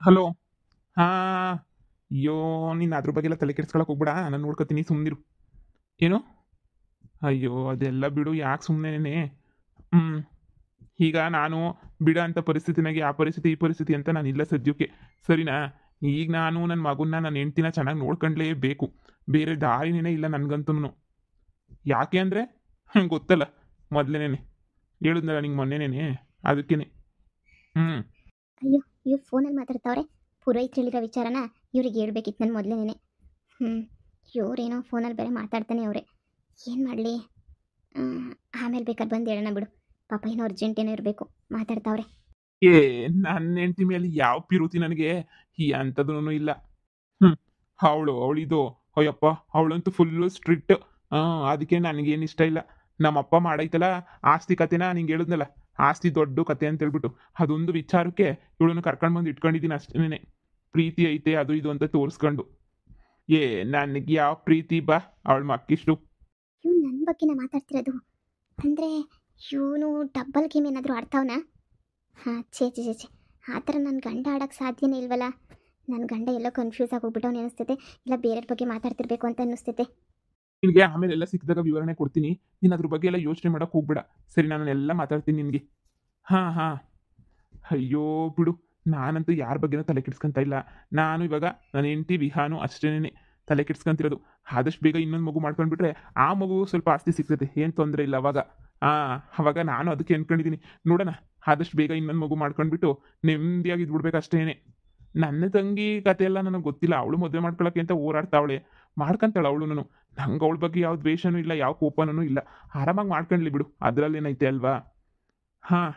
Hello. ಹಾಂ. ಅಯ್ಯೋ, ನೀನು ಅದ್ರ ಬಗ್ಗೆ ಎಲ್ಲ ತಲೆ ಕೆಡಿಸ್ಕೊಳಕ್ಕೆ ಹೋಗ್ಬೇಡ, ನಾನು ನೋಡ್ಕೊತೀನಿ, ಸುಮ್ಮನಿರು. ಏನು? ಅಯ್ಯೋ, ಅದೆಲ್ಲ ಬಿಡು, ಯಾಕೆ ಸುಮ್ಮನೆ. ಹ್ಞೂ. ಈಗ ನಾನು ಬಿಡ ಅಂತ ಪರಿಸ್ಥಿತಿನಾಗೆ ಆ ಪರಿಸ್ಥಿತಿ ಈ ಪರಿಸ್ಥಿತಿ ಅಂತ ನಾನು ಇಲ್ಲ ಸದ್ಯಕ್ಕೆ. ಸರಿನಾ? ಈಗ ನಾನು ನನ್ನ ಮಗುನ್ನ ನನ್ನ ಹೆಂಡ್ತಿನ ಚೆನ್ನಾಗಿ ನೋಡ್ಕೊಂಡ್ಲೇಬೇಕು. ಬೇರೆ ದಾರಿನೇ ಇಲ್ಲ ನನಗಂತೂ. ಯಾಕೆ ಅಂದರೆ ಗೊತ್ತಲ್ಲ, ಮೊದಲೇನೆ ಹೇಳಿದ್ನಲ್ಲ ನಿಂಗೆ ಮೊನ್ನೆನೇ, ಅದಕ್ಕೇನೆ. ಹ್ಞೂ. ಅಯ್ಯೋ, ಇವ್ರು ಫೋನಲ್ಲಿ ಮಾತಾಡ್ತಾವ್ರೆ. ಪುರೋಹಿತ್ರು ಹೇಳಿರೋ ವಿಚಾರನ ಇವ್ರಿಗೆ ಹೇಳ್ಬೇಕಿತ್ತು ನನ್ನ ಮೊದಲೇನೆ. ಹ್ಞೂ. ಇವ್ರೇನೋ ಫೋನಲ್ಲಿ ಬೇರೆ ಮಾತಾಡ್ತಾನೆ ಅವರೇ. ಏನು ಮಾಡಲಿ? ಆಮೇಲೆ ಬೇಕಾದ್ರೆ ಬಂದು ಹೇಳೋಣ ಬಿಡು. ಪಾಪ ಏನೋ ಅರ್ಜೆಂಟ್ ಏನೋ ಇರಬೇಕು, ಮಾತಾಡ್ತಾವ್ರೆ. ಏ, ನನ್ನ ಹೆಂಡತಿ ಮೇಲೆ ಯಾವ ಪಿರುತಿ ನನಗೆ ಈ ಅಂಥದ್ದು ಇಲ್ಲ. ಹ್ಞೂ. ಅವಳಿದು, ಅಯ್ಯಪ್ಪ, ಅವಳಂತೂ ಫುಲ್ಲು ಸ್ಟ್ರಿಕ್ಟ್. ಅದಕ್ಕೆ ನನಗೇನು ಇಷ್ಟ ಇಲ್ಲ. ನಮ್ಮಪ್ಪ ಮಾಡೈತಲ್ಲ ಆಸ್ತಿ ಕತೆನ, ನಿಂಗೆ ಹೇಳಿದ್ನಲ್ಲ, ಆಸ್ತಿ ದೊಡ್ಡ ಕತೆ ಅಂತ ಹೇಳ್ಬಿಟ್ಟು, ಅದೊಂದು ವಿಚಾರಕ್ಕೆ ಇವಳನ್ನು ಕರ್ಕೊಂಡು ಬಂದು ಇಟ್ಕೊಂಡಿದ್ದೀನಿ ಅಷ್ಟೇನೆ. ಪ್ರೀತಿ ಐತೆ ಅದು ಇದು ಅಂತ ತೋರಿಸ್ಕೊಂಡು. ಏ, ನನಗೆ ಯಾವ ಪ್ರೀತಿ ಬಾ, ಅವಳ ಮಕ್ಕಿಷ್ಟು. ಇವ್ನು ನನ್ನ ಬಗ್ಗೆನೇ ಮಾತಾಡ್ತಿರೋದು ಅಂದರೆ ಇವನು ಡಬ್ಬಲ್ ಗೇಮ್ ಏನಾದರೂ ಆಡ್ತಾವನಾ? ಹಾಂ, ಛೇ, ಆ ಥರ ನನ್ನ ಗಂಡ ಆಡೋಕ್ಕೆ ಸಾಧ್ಯನೇ ಇಲ್ವಲ್ಲ. ನನ್ನ ಗಂಡ ಎಲ್ಲೋ ಕನ್ಫ್ಯೂಸ್ ಆಗಿ ಹೋಗ್ಬಿಟ್ಟವನು ಅನಿಸ್ತೈತೆ, ಇಲ್ಲ ಬೇರೆಯವ್ರ ಬಗ್ಗೆ ಮಾತಾಡ್ತಿರ್ಬೇಕು ಅಂತ ಅನ್ನಿಸ್ತೈತೆ. ನಿನಗೆ ಆಮೇಲೆ ಎಲ್ಲ ಸಿಕ್ಕಿದಾಗ ವಿವರಣೆ ಕೊಡ್ತೀನಿ. ನೀನು ಅದ್ರ ಬಗ್ಗೆ ಎಲ್ಲ ಯೋಚನೆ ಮಾಡೋಕೆ ಹೋಗ್ಬೇಡ. ಸರಿ, ನಾನು ಎಲ್ಲ ಮಾತಾಡ್ತೀನಿ ನಿನಗೆ. ಹಾಂ ಹಾಂ. ಅಯ್ಯೋ ಬಿಡು, ನಾನಂತೂ ಯಾರ ಬಗ್ಗೆನೂ ತಲೆ ಕೆಡ್ಸ್ಕೊಂತ ಇಲ್ಲ. ನಾನು ಇವಾಗ ನನ್ನ ಹೆಂಡತಿ ವಿಹಾನು ಅಷ್ಟೇನೆ ತಲೆ ಕೆಡ್ಸ್ಕೊಂತಿರೋದು. ಆದಷ್ಟು ಬೇಗ ಇನ್ನೊಂದು ಮಗು ಮಾಡ್ಕೊಂಡ್ಬಿಟ್ರೆ ಆ ಮಗು ಸ್ವಲ್ಪ ಆಸ್ತಿ ಸಿಗ್ತದೆ, ಏನು ತೊಂದರೆ ಇಲ್ಲ ಅವಾಗ. ಅವಾಗ ನಾನು ಅದಕ್ಕೆ ಅನ್ಕೊಂಡಿದ್ದೀನಿ. ನೋಡೋಣ, ಆದಷ್ಟು ಬೇಗ ಇನ್ನೊಂದು ಮಗು ಮಾಡ್ಕೊಂಡ್ಬಿಟ್ಟು ನೆಮ್ಮದಿಯಾಗಿ ಇದ್ಬಿಡ್ಬೇಕು ಅಷ್ಟೇನೆ. ನನ್ನ ತಂಗಿ ಕತೆ ಎಲ್ಲ ನನಗೆ ಗೊತ್ತಿಲ್ಲ. ಅವಳು ಮದುವೆ ಮಾಡ್ಕೊಳಕ್ಕೆ ಅಂತ ಹೋರಾಡ್ತಾವಳೆ, ಮಾಡ್ಕೊಂತಾಳೆ ಅವಳು. ನಂಗೆ ಅವಳ ಬಗ್ಗೆ ಯಾವ ದ್ವೇಷನೂ ಇಲ್ಲ, ಯಾವ ಕೋಪನೂ ಇಲ್ಲ. ಆರಾಮಾಗಿ ಮಾಡ್ಕೊಂಡ್ಲಿ ಬಿಡು, ಅದರಲ್ಲೇನೈತೆ ಅಲ್ವಾ? ಹಾಂ.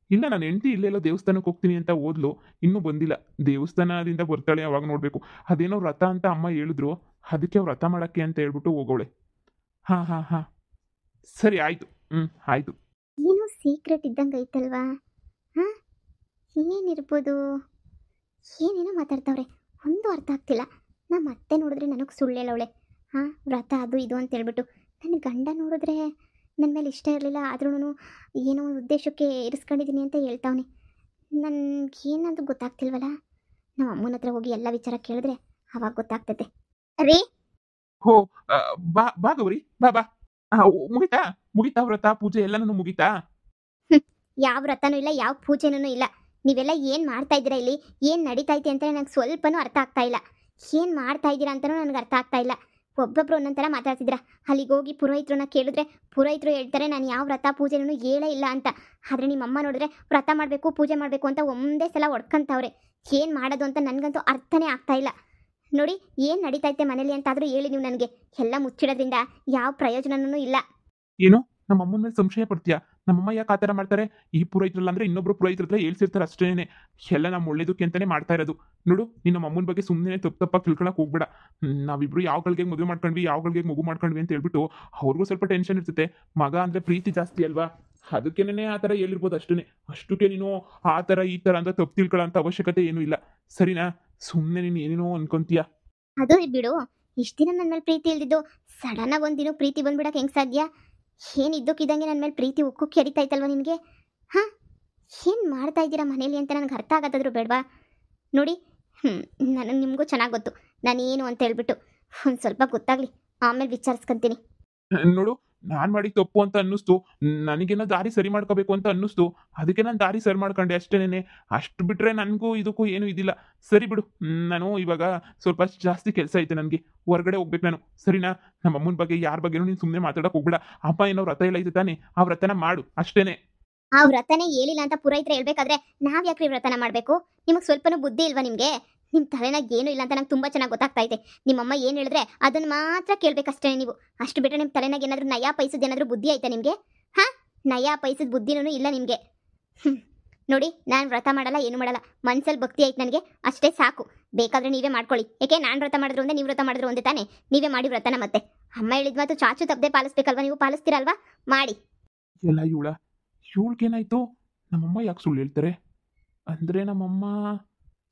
ಇಲ್ಲ, ನನ್ನ ಹೆಂಡತಿ ಇಲ್ಲೆಲ್ಲೋ ದೇವಸ್ಥಾನಕ್ಕೆ ಹೋಗ್ತೀನಿ ಅಂತ ಓದ್ಲು, ಇನ್ನೂ ಬಂದಿಲ್ಲ. ದೇವಸ್ಥಾನದಿಂದ ಬರ್ತಾಳೆ, ಅವಾಗ ನೋಡಬೇಕು. ಅದೇನೋ ವ್ರತ ಅಂತ ಅಮ್ಮ ಹೇಳಿದ್ರು, ಅದಕ್ಕೆ ವ್ರತ ಮಾಡೋಕ್ಕೆ ಅಂತ ಹೇಳ್ಬಿಟ್ಟು ಹೋಗೋಳೆ. ಹಾಂ ಹಾಂ ಹಾಂ. ಸರಿ, ಆಯಿತು. ಆಯಿತು. ಏನೋ ಸೀಕ್ರೆಟ್ ಇದ್ದಂಗೆ ಐತಲ್ವಾ? ಹಾಂ, ಏನಿರ್ಬೋದು? ಏನೇನೋ ಮಾತಾಡ್ತಾವ್ರೆ, ಒಂದು ಅರ್ಥ ಆಗ್ತಿಲ್ಲ. ನಮ್ಮ ಅತ್ತೆ ನೋಡಿದ್ರೆ ನನಗೆ ಸುಳ್ಳು ಹೇಳವಳೆ. ಹಾಂ, ವ್ರತ ಅದು ಇದು ಅಂತ ಹೇಳ್ಬಿಟ್ಟು. ನನ್ನ ಗಂಡ ನೋಡಿದ್ರೆ ನನ್ನ ಮೇಲೆ ಇಷ್ಟ ಇರಲಿಲ್ಲ, ಆದ್ರೂ ಏನೋ ಒಂದು ಉದ್ದೇಶಕ್ಕೆ ಇರಿಸ್ಕೊಂಡಿದ್ದೀನಿ ಅಂತ ಹೇಳ್ತಾವನೆ. ನನಗೇನದು ಗೊತ್ತಾಗ್ತಿಲ್ವಲ್ಲ. ನಮ್ಮ ಅಮ್ಮನ ಹತ್ರ ಹೋಗಿ ಎಲ್ಲ ವಿಚಾರ ಕೇಳಿದ್ರೆ ಅವಾಗ ಗೊತ್ತಾಗ್ತೈತೆ. ರೀ, ಹೋ, ಬಾ ಬಾ ಗೌರಿ, ಬಾ ಬಾ. ಮುಗಿತಾ? ಮುಗಿತಾ ವ್ರತ ಪೂಜೆ ಎಲ್ಲನೂ ಮುಗಿತಾ? ಯಾವ ವ್ರತನೂ ಇಲ್ಲ, ಯಾವ ಪೂಜೆನೂ ಇಲ್ಲ. ನೀವೆಲ್ಲ ಏನು ಮಾಡ್ತಾ ಇದ್ದೀರಾ ಇಲ್ಲಿ? ಏನು ನಡೀತಾ ಐತೆ ಅಂತ ನನಗೆ ಸ್ವಲ್ಪನೂ ಅರ್ಥ ಆಗ್ತಾ ಇಲ್ಲ. ಏನು ಮಾಡ್ತಾ ಇದ್ದೀರಾ ಅಂತಲೂ ನನಗೆ ಅರ್ಥ ಆಗ್ತಾ ಇಲ್ಲ. ಒಬ್ಬೊಬ್ರು ಒಂದೊಂದು ಥರ ಮಾತಾಡ್ತಿದ್ದೀರಾ. ಅಲ್ಲಿಗೆ ಹೋಗಿ ಪುರೋಹಿತ್ರನ್ನ ಕೇಳಿದ್ರೆ ಪುರೋಹಿತರು ಹೇಳ್ತಾರೆ ನಾನು ಯಾವ ವ್ರತ ಪೂಜೆನೂ ಹೇಳೇ ಇಲ್ಲ ಅಂತ. ಆದರೆ ನಿಮ್ಮಮ್ಮ ನೋಡಿದ್ರೆ ವ್ರತ ಮಾಡಬೇಕು ಪೂಜೆ ಮಾಡಬೇಕು ಅಂತ ಒಂದೇ ಸಲ ಹೊಡ್ಕೊಂತವ್ರೆ. ಏನು ಮಾಡೋದು ಅಂತ ನನಗಂತೂ ಅರ್ಥನೇ ಆಗ್ತಾ ಇಲ್ಲ. ನೋಡಿ, ಏನು ನಡೀತೈತೆ ಮನೇಲಿ ಅಂತಾದರೂ ಹೇಳಿ ನೀವು ನನಗೆ. ಎಲ್ಲ ಮುಚ್ಚಿಡೋದ್ರಿಂದ ಯಾವ ಪ್ರಯೋಜನವೂ ಇಲ್ಲ. ಏನು, ನಮ್ಮ ಅಮ್ಮನ ಮೇಲೆ ಸಂಶಯ ಪಡ್ತೀಯಾ? ನಮ್ಮಮ್ಮ ಯಾಕೆ ಆ ಥರ ಮಾಡ್ತಾರೆ? ಈ ಪುರೋಹಿತರಲ್ಲ ಅಂದ್ರೆ ಇನ್ನೊಬ್ರು ಪುರೋಹಿತರ ಹತ್ರ ಹೇಳ್ಸಿರ್ತಾರೆ ಅಷ್ಟೇನೆ. ಎಲ್ಲ ನಮ್ಮ ಒಳ್ಳೇದಕ್ಕೆ ಅಂತಾನೆ ಮಾಡ್ತಾ ಇರೋದು. ನೋಡು, ನೀನು ನಮ್ಮ ಅಮ್ಮನ ಬಗ್ಗೆ ಸುಮ್ಮನೆ ತಪ್ಪಾಗಿ ತಿಳ್ಕೊಳಕ್ಕೆ ಹೋಗ್ಬೇಡ. ನಾವಿಬ್ರು ಯಾವ್ಗಳಿಗೆ ಮದುವೆ ಮಾಡ್ಕೊಂಡ್ವಿ, ಯಾವ್ಗಳಿಗೆ ಮಗು ಮಾಡ್ಕೊಂಡ್ವಿ ಅಂತ ಹೇಳ್ಬಿಟ್ಟು ಅವ್ರಿಗೂ ಸ್ವಲ್ಪ ಟೆನ್ಷನ್ ಇರ್ತೈತೆ. ಮಗ ಅಂದ್ರೆ ಪ್ರೀತಿ ಜಾಸ್ತಿ ಅಲ್ವಾ? ಅದಕ್ಕೇನೆ ಆ ಥರ ಹೇಳಿರ್ಬೋದು ಅಷ್ಟೇ. ಅಷ್ಟಕ್ಕೆ ನೀನು ಆ ಥರ ಈ ಥರ ಅಂತ ತಪ್ಪು ತಿಳ್ಕೊಳ್ಳೋಂಥ ಅವಶ್ಯಕತೆ ಏನೂ ಇಲ್ಲ. ಸರಿನಾ? ಸುಮ್ಮನೆ ನೀನು ಏನೇನೋ ಅನ್ಕೊಂತೀಯ. ಅದು ಬಿಡು, ಇಷ್ಟು ದಿನ ನನ್ನ ಮೇಲೆ ಪ್ರೀತಿ ಇಲ್ದಿದ್ದು ಸಡನ್ನಾಗಿ ಒಂದು ದಿನ ಪ್ರೀತಿ ಬಂದ್ಬಿಡಕ್ಕೆ ಹೆಂಗೆ ಸಾಧ್ಯ? ಏನು ಇದ್ದಕ್ಕಿದ್ದಂಗೆ ನನ್ನ ಮೇಲೆ ಪ್ರೀತಿ ಉಕ್ಕು ಕೆರಿತಾಯ್ತಲ್ವ ನಿನಗೆ? ಹಾಂ, ಏನು ಮಾಡ್ತಾ ಇದ್ದೀರಾ ಮನೇಲಿ ಅಂತ ನನಗೆ ಅರ್ಥ ಆಗತ್ತಾದ್ರೂ ಬೇಡವಾ? ನೋಡಿ, ನನಗೆ ನಿಮಗೂ ಚೆನ್ನಾಗಿ ಗೊತ್ತು ನಾನೇನು ಅಂತ ಹೇಳ್ಬಿಟ್ಟು. ಒಂದು ಸ್ವಲ್ಪ ಗೊತ್ತಾಗಲಿ, ಆಮೇಲೆ ವಿಚಾರಿಸ್ಕೊಂತೀನಿ. ನೋಡು, ನಾನು ಮಾಡಿದ ತಪ್ಪು ಅಂತ ಅನ್ನಿಸ್ತು. ನನಗೇನೋ ದಾರಿ ಸರಿ ಮಾಡ್ಕೋಬೇಕು ಅಂತ ಅನ್ನಿಸ್ತು. ಅದಕ್ಕೆ ನಾನು ದಾರಿ ಸರಿ ಮಾಡ್ಕೊಂಡೆ ಅಷ್ಟೇನೆ. ಅಷ್ಟು ಬಿಟ್ಟರೆ ನನಗೂ ಇದಕ್ಕೂ ಏನೂ ಇದಿಲ್ಲ. ಸರಿ ಬಿಡು, ನಾನು ಇವಾಗ ಸ್ವಲ್ಪ ಜಾಸ್ತಿ ಕೆಲಸ ಐತೆ ನನಗೆ, ಹೊರಗಡೆ ಹೋಗ್ಬೇಕು ನಾನು. ಸರಿನಾ? ನಮ್ಮ ಅಮ್ಮನ ಬಗ್ಗೆ ಯಾರ ಬಗ್ಗೆನೂ ನೀನು ಸುಮ್ಮನೆ ಮಾತಾಡೋಕೆ ಹೋಗ್ಬೇಡ. ಅಮ್ಮ ಏನೋ ವ್ರತ ಎಲ್ಲ ಐತೆ ತಾನೆ, ಆ ವ್ರತನ ಮಾಡು ಅಷ್ಟೇನೆ. ಆ ವ್ರತನೇ ಹೇಳಿಲ್ಲ ಅಂತ ಪುರೋಹಿತರು ಹೇಳ್ಬೇಕಾದ್ರೆ ನಾವು ಯಾಕ್ರಿ ವ್ರತನ ಮಾಡಬೇಕು? ನಿಮಗೆ ಸ್ವಲ್ಪನೂ ಬುದ್ಧಿ ಇಲ್ವಾ ನಿಮಗೆ? ನಿಮ್ಮ ತಲೆನಾಗ ಏನೂ ಇಲ್ಲ ಅಂತ ನಂಗೆ ತುಂಬ ಚೆನ್ನಾಗಿ ಗೊತ್ತಾಗ್ತಾ ಇದೆ. ನಿಮ್ಮಮ್ಮ ಏನು ಹೇಳಿದ್ರೆ ಅದನ್ನು ಮಾತ್ರ ಕೇಳಬೇಕಷ್ಟೇ ನೀವು. ಅಷ್ಟು ಬಿಟ್ಟರೆ ನಿಮ್ಮ ತಲೆನಾಗ ಏನಾದರೂ ನಯಾ ಪೈಸದ ಏನಾದರೂ ಬುದ್ಧಿ ಆಯ್ತಾ ನಿಮಗೆ? ಹಾಂ, ನಯಾ ಪೈಸದ ಬುದ್ಧಿನೂ ಇಲ್ಲ ನಿಮಗೆ. ನೋಡಿ, ನಾನು ವ್ರತ ಮಾಡಲ್ಲ, ಏನು ಮಾಡಲ್ಲ. ಮನ್ಸಲ್ಲಿ ಭಕ್ತಿ ಆಯ್ತು ನನಗೆ, ಅಷ್ಟೇ ಸಾಕು. ಬೇಕಾದರೆ ನೀವೇ ಮಾಡ್ಕೊಳ್ಳಿ. ಯಾಕೆ ನಾನು ವ್ರತ ಮಾಡಿದ್ರು ಒಂದೇ, ನೀವು ವ್ರತ ಮಾಡಿದ್ರು ಒಂದೇ ತಾನೇ? ನೀವೇ ಮಾಡಿ ವ್ರತನ. ಮತ್ತೆ ಅಮ್ಮ ಹೇಳಿದ ಮಾತು ಚಾಚು ತಪ್ಪದೆ ಪಾಲಿಸ್ಬೇಕಲ್ವಾ? ನೀವು ಪಾಲಿಸ್ತೀರಲ್ವಾ? ಮಾಡಿ. ಎಲ್ಲ ಇವಳಿಗೇನಾಯ್ತು? ನಮ್ಮಮ್ಮ ಯಾಕೆ ಸುಳ್ಳು ಹೇಳ್ತಾರೆ? ಅಂದರೆ ನಮ್ಮಮ್ಮ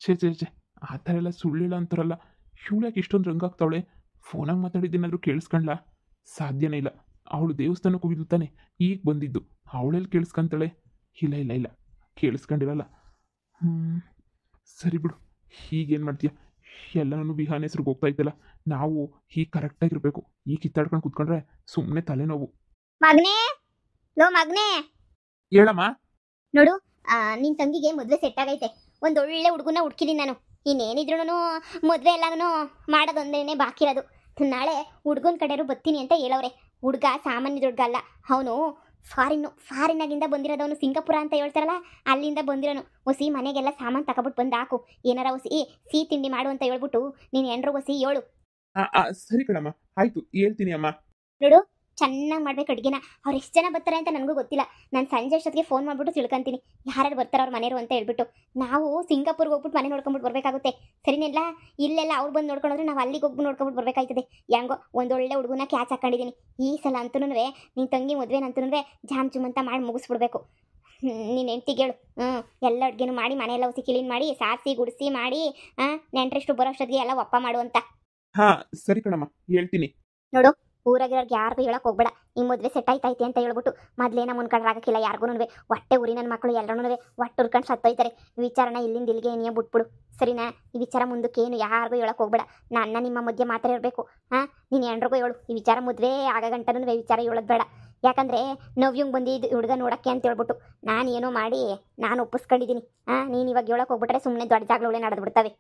ಛೇ, ಆ ಥರ ಎಲ್ಲ ಸುಳ್ಳು ಹೇಳ ಅಂತಾರಲ್ಲ. ಇವಳು ಯಾಕೆ ಇಷ್ಟೊಂದು ರಂಗಾಗ್ತಾವಳೆ? ಫೋನಾಗ ಮಾತಾಡಿದ್ದೇನಾದರೂ ಕೇಳಿಸ್ಕೊಂಡ್ಲ? ಸಾಧ್ಯನೇ ಇಲ್ಲ. ಅವಳು ದೇವಸ್ಥಾನಕ್ಕೆ ಹೋಗಿದ್ದು ತಾನೆ, ಈಗ ಬಂದಿದ್ದು. ಅವಳೆಲ್ಲಿ ಕೇಳಿಸ್ಕೊಂತಾಳೆ? ಇಲ್ಲ, ಕೇಳಿಸ್ಕೊಂಡಿರಲ್ಲ. ಸರಿ ಬಿಡು, ಹೀಗೇನು ಮಾಡ್ತೀಯ? ಎಲ್ಲನೂ ವಿಹಾನ್ ಹೆಸ್ರಿಗೆ ಹೋಗ್ತಾ ಇದ್ದಲ್ಲ. ನಾವು ಹೀಗೆ ಕರೆಕ್ಟಾಗಿರ್ಬೇಕು. ಈಗ ಕಿತ್ತಾಡ್ಕೊಂಡು ಕೂತ್ಕೊಂಡ್ರೆ ಸುಮ್ಮನೆ ತಲೆನೋವು. ಮಗ್ನೇ, ಲೋ ಮಗ್ನೇ, ಹೇಳಮ್ಮ. ನೋಡು, ನಿನ್ ತಂಗಿಗೆ ಮದ್ವೆ ಸೆಟ್ ಆಗೈತೆ. ಒಂದೊಳ್ಳೆ ಹುಡುಗನ ಹುಡ್ಕಿದೀನಿ ನಾನು. ಇನ್ನೇನಿದ್ರು ಮದ್ವೆ ಎಲ್ಲಾನು ಮಾಡೋದೊಂದೇನೆ ಬಾಕಿ ಇರೋದು. ನಾಳೆ ಹುಡ್ಗನ ಕಡೆಯವರು ಬರ್ತೀನಿ ಅಂತ ಹೇಳವ್ರೆ. ಹುಡುಗ ಸಾಮಾನ್ಯ ಹುಡುಗ ಅಲ್ಲ, ಅವನು ಫಾರಿನ್ನಾಗಿಂದ ಬಂದಿರೋದವನು. ಸಿಂಗಾಪುರ ಅಂತ ಹೇಳ್ತಾರಲ್ಲ, ಅಲ್ಲಿಂದ ಬಂದಿರೋನು. ಹೊಸಿ ಮನೆಗೆಲ್ಲ ಸಾಮಾನು ತಗೊಬಿಟ್ಟು ಬಂದು ಹಾಕು. ಏನಾರ ಹೊಸಿ ಸಿಹಿ ತಿಂಡಿ ಮಾಡು ಅಂತ ಹೇಳ್ಬಿಟ್ಟು ನೀನು ಎಂಡ್ರು ಹೊಸಿ ಹೇಳು. ಸರಿ ಕಣಮ್ಮ, ಆಯ್ತು ಹೇಳ್ತೀನಿ ಅಮ್ಮ. ನೋಡು, ಚೆನ್ನಾಗಿ ಮಾಡ್ಬೇಕು ಅಡುಗೆನ. ಅವ್ರು ಎಷ್ಟು ಜನ ಬರ್ತಾರೆ ಅಂತ ನನಗೂ ಗೊತ್ತಿಲ್ಲ. ನಾನು ಸಂಜೆ ಅಷ್ಟೊತ್ತಿಗೆ ಫೋನ್ ಮಾಡಿಬಿಟ್ಟು ತಿಳ್ಕೊಂತೀನಿ ಯಾರ್ಯಾರು ಬರ್ತಾರೆ ಅವ್ರ ಮನೆಯವರು ಅಂತ ಹೇಳ್ಬಿಟ್ಟು. ನಾವು ಸಿಂಗಾಪುರ್ಗೆ ಹೋಗ್ಬಿಟ್ಟು ಮನೆ ನೋಡ್ಕೊಂಬಿಟ್ಟು ಬರಬೇಕಾಗುತ್ತೆ. ಸರಿನೆಲ್ಲ? ಇಲ್ಲೆಲ್ಲ ಅವ್ರು ಬಂದು ನೋಡ್ಕೊಂಡ್ರೆ ನಾವು ಅಲ್ಲಿಗೆ ಹೋಗ್ಬಿಟ್ಟು ನೋಡ್ಕೊಂಬಿಟ್ಟು ಬರಬೇಕಾಯ್ತದೆ. ಹೆಂಗೋ ಒಂದೊಳ್ಳೆ ಹುಡುಗನ ಕ್ಯಾಚ್ ಹಾಕೊಂಡಿದ್ದೀನಿ. ಈ ಸಲ ಅಂತೂ ನಿನ್ನ ತಂಗಿ ಮದುವೆನಂತೂ ಜಾಮ್ ಜುಮ್ ಅಂತ ಮಾಡಿ ಮುಗಿಸ್ಬಿಡ್ಬೇಕು. ನೀನು ಹೆಂಡ್ತಿಗೆ ಹೇಳು, ಎಲ್ಲ ಅಡುಗೆನೂ ಮಾಡಿ ಮನೆಯೆಲ್ಲ ಹೊಸಿ ಕ್ಲೀನ್ ಮಾಡಿ ಸಾರಿಸಿ ಗುಡಿಸಿ ಮಾಡಿ ನೆಂಟ್ರೆಷ್ಟು ಬರೋ ಅಷ್ಟೊತ್ತಿಗೆ ಎಲ್ಲ ಒಪ್ಪ ಮಾಡು ಅಂತ. ಸರಿ ಕಣಮ್ಮ, ಹೇಳ್ತೀನಿ. ನೋಡು, ಊರಾಗಿರೋರ್ಗೆ ಯಾರಿಗೂ ಹೇಳಕ್ ಹೋಗ್ಬೇಡ. ಈ ಮದುವೆ ಸೆಟ್ ಆಯ್ತೈತೆ ಅಂತ ಹೇಳ್ಬಿಟ್ಟು ಮೊದಲೇನ ಮುನ್ಕೊಂಡ್ರಾಗಕ್ಕಿಲ್ಲ ಯಾರಿಗೂ. ಹೊಟ್ಟೆ ಉರಿ ನನ್ನ ಮಕ್ಕಳು ಎಲ್ಲರೂ ಹೊಟ್ಟೆ ಉರ್ಕೊಂಡು ಸತ್ತೋಯ್ತಾರೆ. ಈ ವಿಚಾರನ ಇಲ್ಲಿಂದ ಇಲ್ಲಿಗೆ ನೀನು ಬಿಟ್ಬಿಡು, ಸರಿನಾ? ಈ ವಿಚಾರ ಮುಂದಕ್ಕೆ ಏನು ಯಾರಿಗೂ ಹೇಳಕ್ ಹೋಗ್ಬೇಡ. ನನ್ನ ನಿಮ್ಮ ಮಧ್ಯೆ ಮಾತ್ರ ಇರಬೇಕು. ನೀನು ಎಲ್ರಿಗೂ ಹೇಳು, ಈ ವಿಚಾರ ಮದುವೆ ಆಗ ಗಂಟನೂ ವಿಚಾರ ಹೇಳೋದು ಬೇಡ. ಯಾಕಂದರೆ ನವ್ಯಂಗೆ ಬಂದಿದ್ದು ಹುಡುಗ ನೋಡೋಕ್ಕೆ ಅಂತ ಹೇಳ್ಬಿಟ್ಟು ನಾನು ಏನೋ ಮಾಡಿ ನಾನು ಒಪ್ಪಿಸ್ಕೊಂಡಿದ್ದೀನಿ. ನೀನು ಇವಾಗ ಹೇಳಕ್ಕೆ ಹೋಗ್ಬಿಟ್ರೆ ಸುಮ್ಮನೆ ದೊಡ್ಡ ಜಾಗಗಳೇ ನಡೆದ್ಬಿಡ್ತವೆ.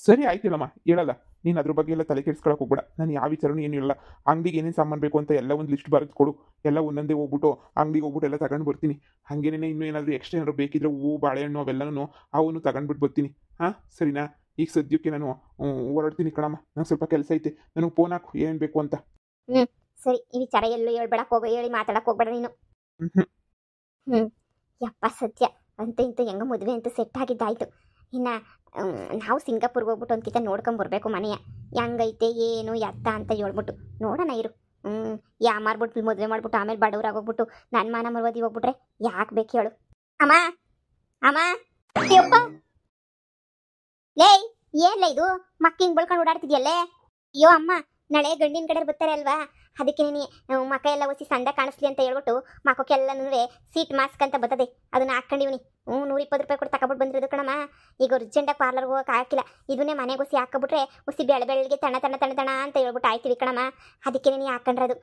ಸರಿ ಆಯ್ತಿಲ್ಲಮ್ಮ, ಹೇಳಲ್ಲ. ನೀನು ಅದ್ರ ಬಗ್ಗೆ ಎಲ್ಲ ತಲೆ ಕೆಡ್ಸ್ಕೊಳಕ್ಕೆ ಹೋಗ್ಬೇಡ. ನಾನು ಯಾವ ವಿಚಾರನೂ ಏನು ಇಲ್ಲ. ಅಂಗಡಿಗೆ ಏನೇನು ಸಾಮಾನು ಬೇಕು ಅಂತ ಎಲ್ಲ ಒಂದು ಲಿಸ್ಟ್ ಬರೆದು ಕೊಡು. ಎಲ್ಲ ಒಂದೊಂದೇ ಹೋಗ್ಬಿಟ್ಟು ಅಂಗಡಿಗೆ ಹೋಗ್ಬಿಟ್ಟು ಎಲ್ಲ ತಗೊಂಡು ಬರ್ತೀನಿ. ಹಾಗೇನೇ ಇನ್ನೂ ಏನಾದರೂ ಎಕ್ಸ್ಟ್ರಾ ಏನಾದ್ರು ಬೇಕಿದ್ರೆ ಹೂವು ಬಾಳೆಹಣ್ಣು ಅವೆಲ್ಲನೂ ಅವನು ತಗೊಂಡ್ಬಿಟ್ಟು ಬರ್ತೀನಿ. ಸರಿನಾ? ಈಗ ಸದ್ಯಕ್ಕೆ ನಾನು ಹೊರಡ್ತೀನಿ ಕಣಮ್ಮ. ನಂಗೆ ಸ್ವಲ್ಪ ಕೆಲಸ ಐತೆ. ನನಗೆ ಫೋನ್ ಹಾಕು ಏನು ಬೇಕು ಅಂತ. ಸರಿ, ಈ ವಿಚಾರ ಎಲ್ಲೂ ಹೇಳ್ಬೇಡಕ್ಕೆ ಹೋಗೋ, ಹೇಳಿ ಮಾತಾಡಕ್ಕೆ ಹೋಗ್ಬೇಡ ನೀನು. ಯಪ್ಪ ಸತ್ಯ ಅಂತ ಇಂತ ಹೆಂಗ ಮದುವೆ ಅಂತ ಸೆಟ್ ಆಗಿದ್ದಾಯ್ತು. ಇನ್ನು ನಾವು ಸಿಂಗಾಪುರ್ಗೆ ಹೋಗ್ಬಿಟ್ಟು ಒಂದ್ಕಿತ ನೋಡ್ಕೊಂಬರ್ಬೇಕು ಮನೆಯ ಹೆಂಗೈತೆ ಏನು ಎತ್ತ ಅಂತ ಹೇಳ್ಬಿಟ್ಟು. ನೋಡೋಣ ಇರು. ಮಾರ್ಬಿಟ್ಟು ಮದುವೆ ಮಾಡ್ಬಿಟ್ಟು ಆಮೇಲೆ ಬಡವ್ರಾಗ ಹೋಗ್ಬಿಟ್ಟು ನನ್ನ ಮಾನ ಮರ್ವದಿ ಹೋಗ್ಬಿಟ್ರೆ ಯಾಕೆ ಬೇಕು ಹೇಳು. ಅಮ್ಮ ಅಮ್ಮ ಯಪ್ಪ, ಲೇ ಏನ್ಲ ಇದು ಮಕ್ಕಿಂಗ್ ಬಳ್ಕೊಂಡು ಓಡಾಡ್ತಿದ್ಯಲ್ಲೇ? ಅಯ್ಯೋ ಅಮ್ಮ, ನಾಳೆ ಗಂಡಿನ ಕಡೆ ಬರ್ತಾರೆ ಅಲ್ವಾ, ಅದಕ್ಕೆ ನೀನು ಮಕ್ಕ ಎಲ್ಲ ಒಸಿ ಸಂದ ಕಾಣಿಸ್ಲಿ ಅಂತ ಹೇಳ್ಬಿಟ್ಟು ಮಕ್ಕಕ್ಕೆಲ್ಲನೂ ಸೀಟ್ ಮಾಸ್ಕ್ ಅಂತ ಬರ್ತದೆ, ಅದನ್ನ ಹಾಕೊಂಡಿವ್ನಿ. 120 ರೂಪಾಯಿ ಕೊಟ್ಟು ತಗೊಬಿಟ್ಟು ಬಂದಿರೋದು ಕಣಮ್ಮ. ಈಗ ಅರ್ಜೆಂಟಾಗಿ ಪಾರ್ಲರ್ಗೆ ಹೋಗಕ್ಕೆ ಹಾಕಿಲ್ಲ. ಇದನ್ನೇ ಮನೆಗೆ ಒಸಿ ಹಾಕೊಬಿಟ್ರೆ ಒಸಿ ಬೆಳಗ್ಗೆ ತಣ ತಣ ತಣ ತಣ ಅಂತ ಹೇಳ್ಬಿಟ್ಟು ಆಯ್ತೀವಿ ಕಣಮ್ಮ. ಅದಕ್ಕೆ ನೀನು ಹಾಕೊಂಡ್ರದು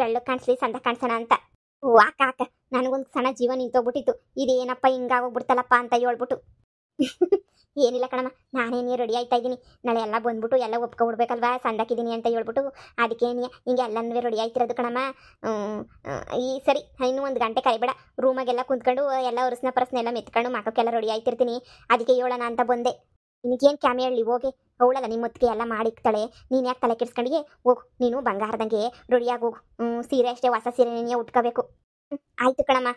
ಬೆಳ್ಳಗೆ ಕಾಣಿಸ್ಲಿ ಸಂದ ಕಾಣಿಸೋಣ ಅಂತ. ಹಾಕ ನನಗೊಂದು ಸಣ್ಣ ಜೀವ ನಿಂತೋಗ್ಬಿಟ್ಟಿತ್ತು. ಇದೇನಪ್ಪ ಹಿಂಗಾಗೋಗ್ಬಿಡ್ತಲ್ಲಪ್ಪ ಅಂತ ಹೇಳ್ಬಿಟ್ಟು. ಏನಿಲ್ಲ ಕಣಮ್ಮ, ನಾನೇನೇ ರೆಡಿ ಆಯ್ತಾ ಇದ್ದೀನಿ. ನಾಳೆ ಎಲ್ಲ ಬಂದ್ಬಿಟ್ಟು ಎಲ್ಲ ಒಪ್ಕೊಬಿಡ್ಬೇಕಲ್ವಾ ಸಂದಾಕಿದ್ದೀನಿ ಅಂತ ಹೇಳ್ಬಿಟ್ಟು. ಅದಕ್ಕೆ ಹಿಂಗೆ ಎಲ್ಲನೂ ರೆಡಿ ಆಯ್ತಿರೋದು ಕಣಮ್ಮ. ಈ ಸರಿ ಇನ್ನೂ 1 ಗಂಟೆ ಕರಿಬೇಡ. ರೂಮಾಗೆಲ್ಲ ಕುಂತ್ಕೊಂಡು ಎಲ್ಲ ಪರಸ್ನ ಎಲ್ಲ ಮೆತ್ಕೊಂಡು ಮಕ್ಕಕ್ಕೆಲ್ಲ ರೆಡಿ ಆಯ್ತಿರ್ತೀನಿ. ಅದಕ್ಕೆ ಹೇಳೋಣ ಅಂತ ಬಂದೆ. ನಿನಗೇನು ಕ್ಯಾಮೆ ಹೇಳಿ ಹೋಗಿ, ಅವಳಲ್ಲ ನಿಮ್ಮ ಹೊತ್ತಿಗೆ ಎಲ್ಲ ಮಾಡಿಕ್ತಾಳೆ. ನೀನು ಯಾಕೆ ತಲೆ ಕೆಡ್ಸ್ಕೊಂಡಿಗೆ? ಹೋಗು, ನೀನು ಬಂಗಾರದಂಗೆ ರೆಡಿಯಾಗಿ ಹೋಗು. ಸೀರೆ ಅಷ್ಟೇ, ಹೊಸ ಸೀರೆ ನೀನೇ ಉಟ್ಕೋಬೇಕು. ಆಯ್ತು ಕಣಮ್ಮ.